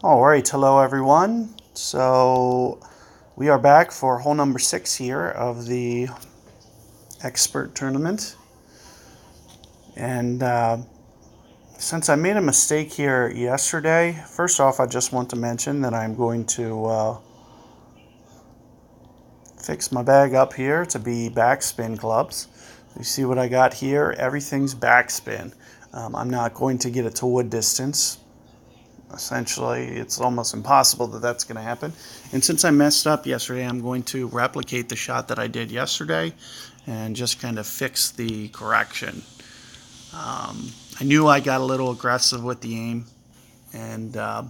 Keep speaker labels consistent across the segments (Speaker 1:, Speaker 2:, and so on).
Speaker 1: All right, hello everyone. So we are back for hole number 6 here of the expert tournament. And since I made a mistake here yesterday, first off, I just want to mention that I'm going to fix my bag up here to be backspin clubs. You see what I got here? Everything's backspin. I'm not going to get it to wood distance. Essentially, it's almost impossible that that's going to happen. And since I messed up yesterday, I'm going to replicate the shot that I did yesterday and just kind of fix the correction. I knew I got a little aggressive with the aim, and that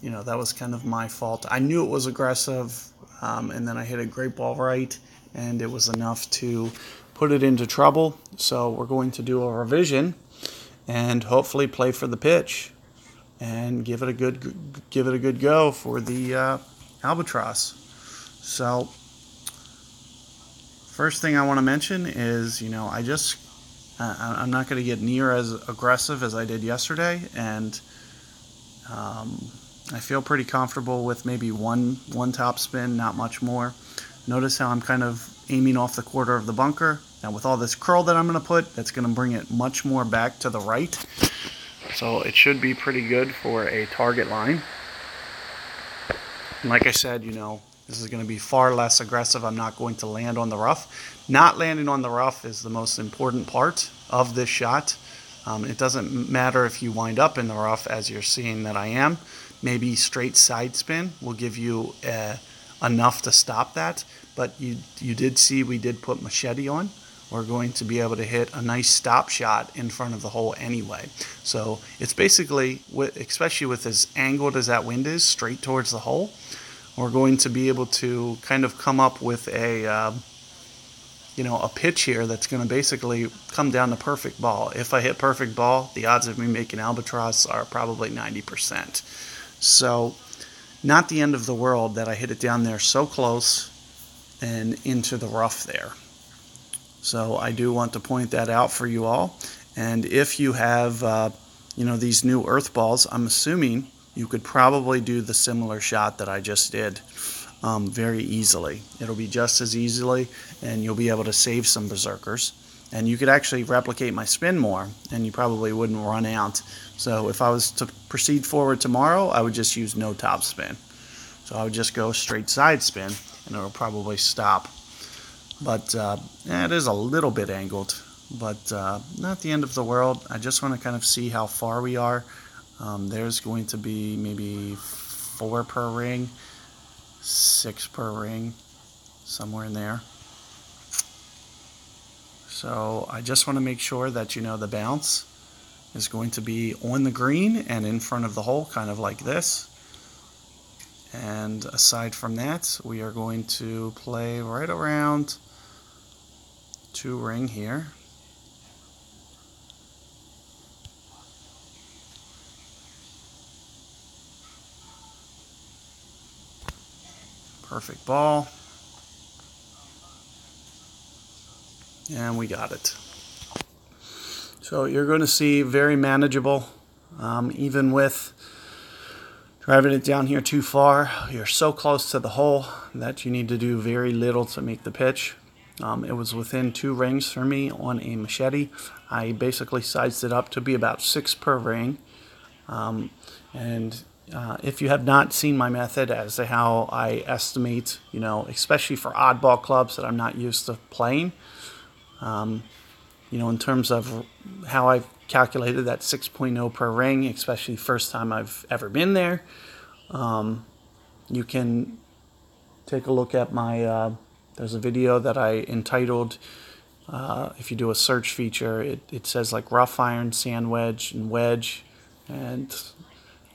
Speaker 1: was kind of my fault. I knew it was aggressive, and then I hit a great ball right, and it was enough to put it into trouble. So we're going to do a revision and hopefully play for the pitch and give it a good go for the albatross. So first thing I want to mention is, I'm not going to get near as aggressive as I did yesterday, and I feel pretty comfortable with maybe one top spin, not much more. Notice how I'm kind of aiming off the quarter of the bunker. Now with all this curl that I'm going to put, that's going to bring it much more back to the right. So it should be pretty good for a target line. And like I said, this is going to be far less aggressive. I'm not going to land on the rough. Not landing on the rough is the most important part of this shot. It doesn't matter if you wind up in the rough, as you're seeing that I am. Maybe straight side spin will give you enough to stop that. But you did see we did put machete on. We're going to be able to hit a nice stop shot in front of the hole anyway. So it's basically, especially with as angled as that wind is, straight towards the hole, we're going to be able to kind of come up with a pitch here that's going to basically come down to perfect ball. If I hit perfect ball, the odds of me making albatross are probably 90%. So not the end of the world that I hit it down there so close and into the rough there. So I do want to point that out for you all. And if you have, these new earth balls, I'm assuming you could probably do the similar shot that I just did very easily. It'll be just as easily, and you'll be able to save some berserkers. And you could actually replicate my spin more, and you probably wouldn't run out. So if I was to proceed forward tomorrow, I would just use no top spin. So I would just go straight side spin, and it'll probably stop. But it is a little bit angled, but not the end of the world. I just want to kind of see how far we are. There's going to be maybe 4 per ring, 6 per ring, somewhere in there. So I just want to make sure that the bounce is going to be on the green and in front of the hole, kind of like this. And aside from that, we are going to play right around 2 ring here. Perfect ball. And we got it. So you're going to see very manageable, even with driving it down here too far. You're so close to the hole that you need to do very little to make the pitch. It was within 2 rings for me on a machete. I basically sized it up to be about 6 per ring. If you have not seen my method as to how I estimate, especially for oddball clubs that I'm not used to playing, in terms of how I've calculated that 6.0 per ring, especially first time I've ever been there, you can take a look at my, there's a video that I entitled, if you do a search feature, it says like rough iron, sand wedge, and wedge, and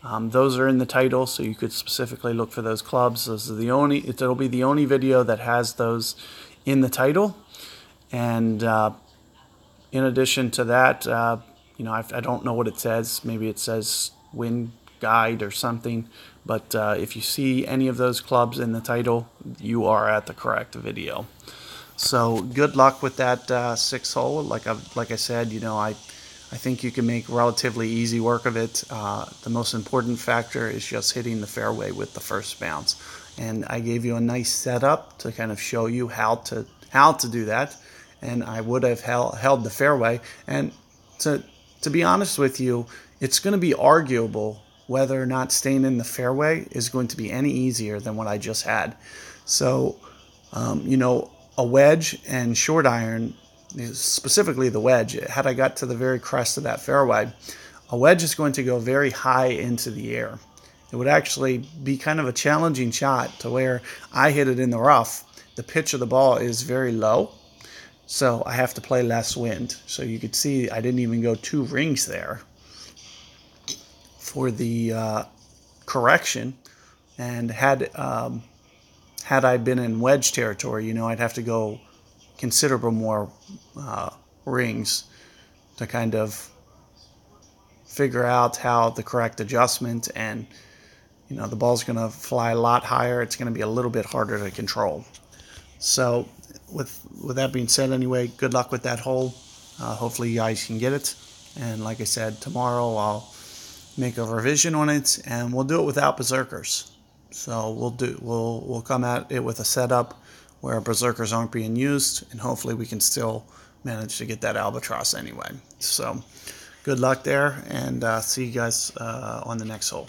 Speaker 1: those are in the title, so you could specifically look for those clubs. It'll be the only video that has those in the title. And in addition to that, I don't know what it says. Maybe it says wind guide or something. But if you see any of those clubs in the title, you are at the correct video. So good luck with that 6th hole. Like I said, I think you can make relatively easy work of it. The most important factor is just hitting the fairway with the first bounce. And I gave you a nice setup to kind of show you how to do that. And I would have held the fairway. And to be honest with you, it's going to be arguable whether or not staying in the fairway is going to be any easier than what I just had. So, a wedge and short iron, specifically the wedge, had I got to the very crest of that fairway, a wedge is going to go very high into the air. It would actually be kind of a challenging shot to where I hit it in the rough. The pitch of the ball is very low, so I have to play less wind. So you could see I didn't even go 2 rings there for the correction. And had I been in wedge territory, I'd have to go considerable more rings to kind of figure out how the correct adjustment, and the ball's going to fly a lot higher. It's going to be a little bit harder to control. So with that being said, anyway, good luck with that hole. Hopefully you guys can get it. And like I said, tomorrow I'll make a revision on it, and we'll do it without berserkers. So we'll come at it with a setup where berserkers aren't being used, and hopefully we can still manage to get that albatross anyway. So good luck there, and see you guys on the next hole.